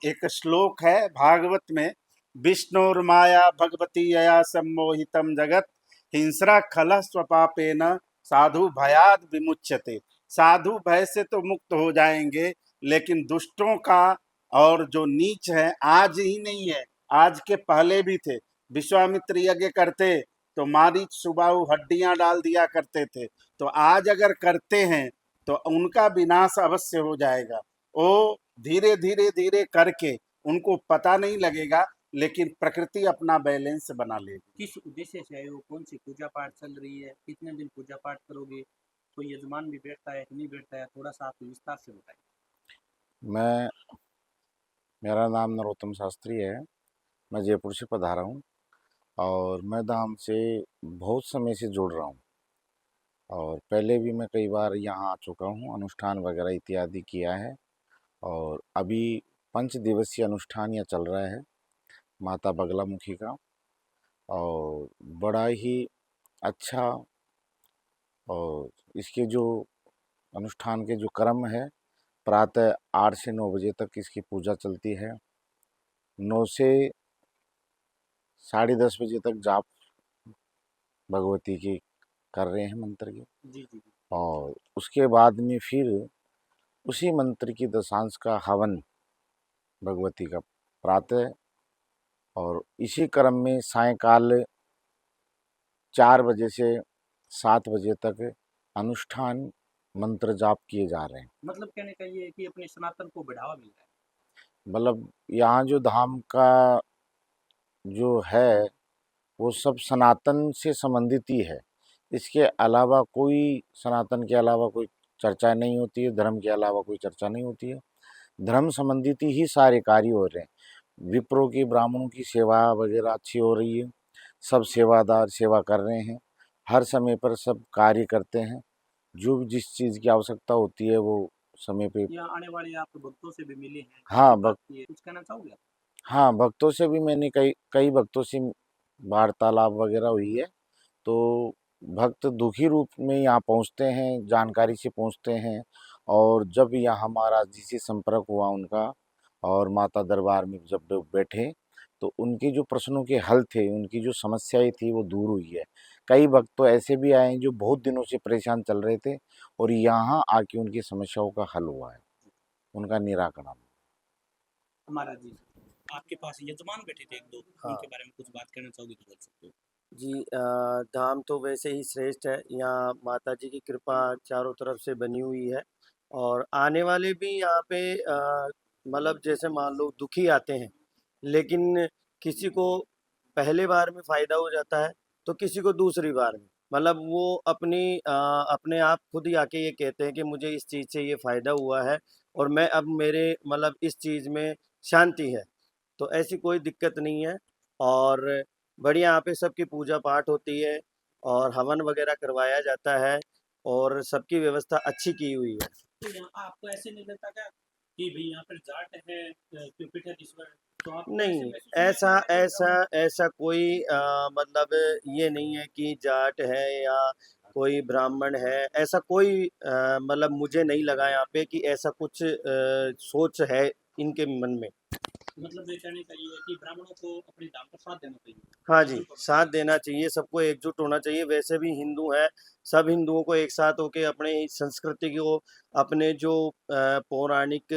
एक श्लोक है भागवत में, विष्णुर्माया भगवती यया सम्मोहितम जगत हिंस्रा खलः स्वपापेन साधु भयाद विमुच्यते। साधु भय से तो मुक्त हो जाएंगे, लेकिन दुष्टों का और जो नीच है, आज ही नहीं है, आज के पहले भी थे। विश्वामित्र यज्ञ करते तो मारीच सुबाहु हड्डियां डाल दिया करते थे, तो आज अगर करते हैं तो उनका विनाश अवश्य हो जाएगा। वो धीरे धीरे धीरे करके, उनको पता नहीं लगेगा, लेकिन प्रकृति अपना बैलेंस बना लेगी। किस उद्देश्य से आए हो? कौन सी पूजा पाठ चल रही है? कितने दिन पूजा पाठ करोगे? कोई यजमान भी बैठता है कि नहीं बैठता है? थोड़ा सा आप विस्तार से बताइए। मैं मेरा नाम नरोत्तम शास्त्री है। मैं जयपुर से पधारा हूँ और मैं धाम से बहुत समय से जुड़ रहा हूँ और पहले भी मैं कई बार यहाँ आ चुका हूँ, अनुष्ठान वगैरह इत्यादि किया है। और अभी 5 दिवसीय अनुष्ठान यहाँ चल रहा है माता बगलामुखी का, और बड़ा ही अच्छा। और इसके जो अनुष्ठान के जो क्रम है, प्रातः 8 से 9 बजे तक इसकी पूजा चलती है। 9 से 10:30 बजे तक जाप भगवती की कर रहे हैं, मंत्र की। जी जी जी। और उसके बाद में फिर उसी मंत्र की दशांश का हवन भगवती का प्रातः, और इसी क्रम में सायंकाल 4 बजे से 7 बजे तक अनुष्ठान मंत्र जाप किए जा रहे हैं। मतलब कहने का ये है कि अपने सनातन को बढ़ावा मिल रहा है। मतलब यहाँ जो धाम का जो है वो सब सनातन से संबंधित ही है। इसके अलावा कोई, सनातन के अलावा कोई चर्चा नहीं होती है, धर्म के अलावा कोई चर्चा नहीं होती है। धर्म संबंधित ही सारे कार्य हो रहे हैं। विप्रों की, ब्राह्मणों की सेवा वगैरह अच्छी हो रही है। सब सेवादार सेवा कर रहे हैं, हर समय पर सब कार्य करते हैं। जो भी जिस चीज़ की आवश्यकता होती है वो समय पे। यहाँ आने वाले आप भक्तों से भी मिले हैं, हाँ काफी बात भक्त की है, कुछ कहना चाहोगे आप? हाँ, भक्तों से भी मैंने कई कई भक्तों से वार्तालाप वगैरह हुई है। तो भक्त दुखी रूप में यहाँ पहुँचते हैं, जानकारी से पहुँचते हैं। और जब यहाँ महाराज जी से संपर्क हुआ उनका, और माता दरबार में जब लोग बैठे, तो उनके जो प्रश्नों के हल थे, उनकी जो समस्याएं थी वो दूर हुई है। कई भक्त तो ऐसे भी आए हैं जो बहुत दिनों से परेशान चल रहे थे, और यहाँ आके उनकी समस्याओं का हल हुआ है, उनका निराकरण। हमारा जी, आपके पास यजमान बैठे थे एक दो, हाँ उनके बारे में कुछ बात करना चाहोगे तो बोल सकते हो। जी। धाम तो वैसे ही श्रेष्ठ है। यहाँ माता जी की कृपा चारों तरफ से बनी हुई है। और आने वाले भी यहाँ पे मतलब जैसे मान लो दुखी आते हैं, लेकिन किसी को पहले बार में फ़ायदा हो जाता है, तो किसी को दूसरी बार में। मतलब वो अपने आप खुद ही आके ये कहते हैं कि मुझे इस चीज़ से ये फ़ायदा हुआ है, और मैं अब मेरे मतलब इस चीज़ में शांति है। तो ऐसी कोई दिक्कत नहीं है। और बढ़िया यहाँ पे सबकी पूजा पाठ होती है, और हवन वगैरह करवाया जाता है, और सबकी व्यवस्था अच्छी की हुई है। तो यहाँ आपको ऐसे नहीं लगता क्या कि भाई यहाँ पर जाट है, क्यों पीठाधीश्वर, तो आपको ऐसे नहीं, महसूस नहीं ऐसा होता क्या कि ऐसा ब्राह्मण? ऐसा कोई मतलब ये नहीं है कि जाट है या कोई ब्राह्मण है। ऐसा कोई मतलब मुझे नहीं लगा यहाँ पे कि ऐसा कुछ सोच है इनके मन में। मतलब ये कहने का ये है कि ब्राह्मणों को अपने धाम पर साथ देना चाहिए, हाँ जी, एकजुट होना साथ चाहिए। देना चाहिए, सबको एकजुट होना चाहिए। वैसे भी हिंदू हैं, सब हिंदुओं को एक साथ होके अपने इस संस्कृति को, अपने जो पौराणिक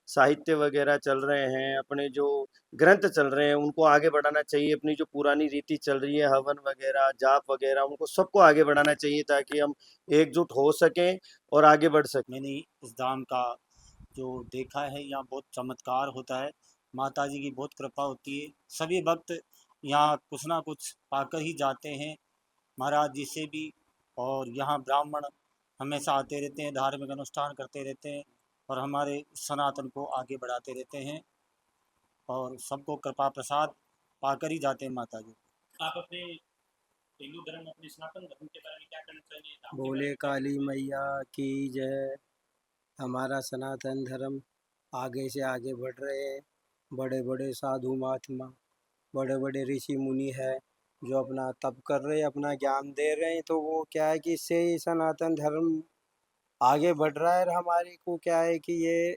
साहित्य वगैरह चल रहे हैं, अपने जो ग्रंथ चल रहे हैं, उनको आगे बढ़ाना चाहिए। अपनी जो पुरानी रीति चल रही है, हवन वगैरह, जाप वगैरह, उनको सबको आगे बढ़ाना चाहिए, ताकि हम एकजुट हो सकें और आगे बढ़ सकें। मैंने इस धाम का जो देखा है, यहाँ बहुत चमत्कार होता है, माता जी की बहुत कृपा होती है। सभी भक्त यहाँ कुछ ना कुछ पाकर ही जाते हैं महाराज जी से भी। और यहाँ ब्राह्मण हमेशा आते रहते हैं, धार्मिक अनुष्ठान करते रहते हैं और हमारे सनातन को आगे बढ़ाते रहते हैं, और सबको कृपा प्रसाद पाकर ही जाते हैं माता जी। आप अपने हिंदू धर्म, अपने सनातन धर्म के बारे में क्या कहना चाहिए, धाम के बारे बोले में क्या काली कहना चाहिए? मैया की जय। हमारा सनातन धर्म आगे से आगे बढ़ रहे हैं। बड़े बड़े साधु महात्मा, बड़े बड़े ऋषि मुनि है जो अपना तप कर रहे हैं, अपना ज्ञान दे रहे हैं। तो वो क्या है कि इससे ही सनातन धर्म आगे बढ़ रहा है। और हमारे को क्या है कि ये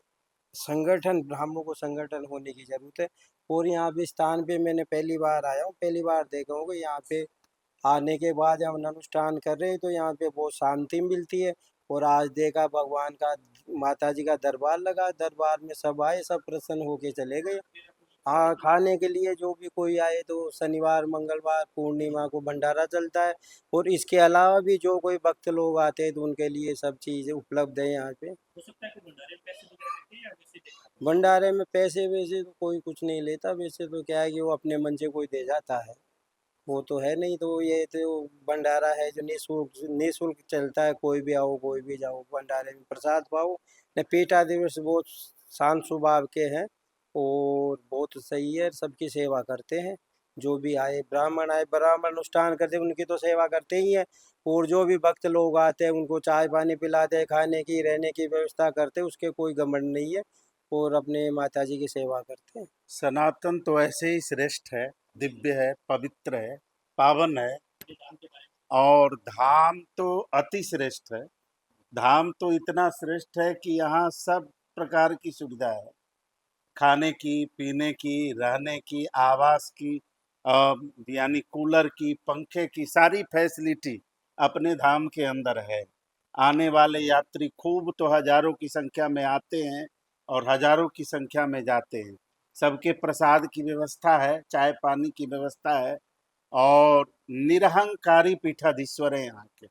संगठन ब्राह्मणों को संगठन होने की ज़रूरत है। और यहाँ पे स्थान पे मैंने पहली बार आया हूँ, पहली बार देखा हूँ कि यहाँ पे आने के बाद हम अनुष्ठान कर रहे हैं तो यहाँ पे बहुत शांति मिलती है। और आज देखा भगवान का, माता जी का दरबार लगा, दरबार में सब आए, सब प्रसन्न होके चले गए। हाँ, खाने के लिए जो भी कोई आए तो शनिवार, मंगलवार, पूर्णिमा को भंडारा चलता है। और इसके अलावा भी जो कोई भक्त लोग आते हैं तो उनके लिए सब चीज़ उपलब्ध है यहाँ पे। भंडारे में पैसे वैसे तो कोई कुछ नहीं लेता, वैसे तो क्या है कि वो अपने मन से कोई दे जाता है, वो तो है नहीं। तो ये तो भंडारा है जो निःशुल्क निःशुल्क चलता है, कोई भी आओ कोई भी जाओ, भंडारे में प्रसाद पाओ। ने पीठा दिवस बहुत शांत स्वभाव के हैं और बहुत सही है, सबकी सेवा करते हैं। जो भी आए ब्राह्मण अनुष्ठान करते हैं उनकी तो सेवा करते ही हैं। और जो भी भक्त लोग आते हैं उनको चाय पानी पिलाते हैं, खाने की रहने की व्यवस्था करते हैं, उसके कोई घमंड नहीं है। और अपने माता जी की सेवा करते हैं। सनातन तो ऐसे ही श्रेष्ठ है, दिव्य है, पवित्र है, पावन है। और धाम तो अति श्रेष्ठ है। धाम तो इतना श्रेष्ठ है कि यहाँ सब प्रकार की सुविधा है, खाने की, पीने की, रहने की, आवास की, यानी कूलर की, पंखे की, सारी फैसिलिटी अपने धाम के अंदर है। आने वाले यात्री खूब तो हजारों की संख्या में आते हैं और हजारों की संख्या में जाते हैं। सबके प्रसाद की व्यवस्था है, चाय पानी की व्यवस्था है और निरहंकारी पीठाधीश्वर है यहाँ के।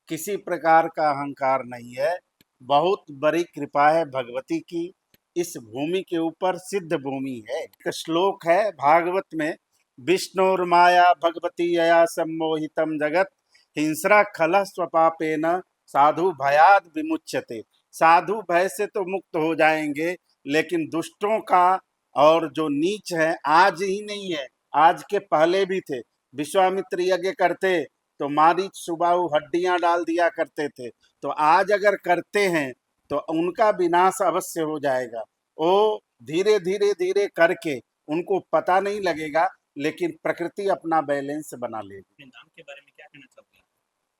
किसी प्रकार का अहंकार नहीं है। बहुत बड़ी कृपा है भगवती की इस भूमि के ऊपर, सिद्ध भूमि है। एक श्लोक है भागवत में, विष्णुर्माया भगवती यया सम्मोहितम जगत हिंस्रा खल स्वपापेन साधु भयाद विमुच्यते। साधु भय से तो मुक्त हो जाएंगे, लेकिन दुष्टों का और जो नीच है, आज ही नहीं है, आज के पहले भी थे। विश्वामित्र यज्ञ करते तो मारीच सुबाहु हड्डियां डाल दिया करते थे, तो आज अगर करते हैं तो उनका विनाश अवश्य हो जाएगा। वो धीरे धीरे धीरे करके उनको पता नहीं लगेगा, लेकिन प्रकृति अपना बैलेंस बना लेगी। नाम के बारे में क्या कहना चाहोगे आप?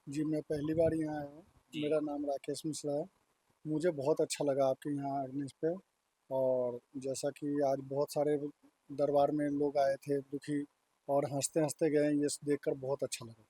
जी, मैं पहली बार यहाँ आया हूँ। मेरा नाम राकेश मिश्रा है। मुझे बहुत अच्छा लगा आपके यहाँ आने पे। और जैसा कि आज बहुत सारे दरबार में लोग आए थे दुखी, और हंसते हंसते गए, ये देखकर बहुत अच्छा लगा।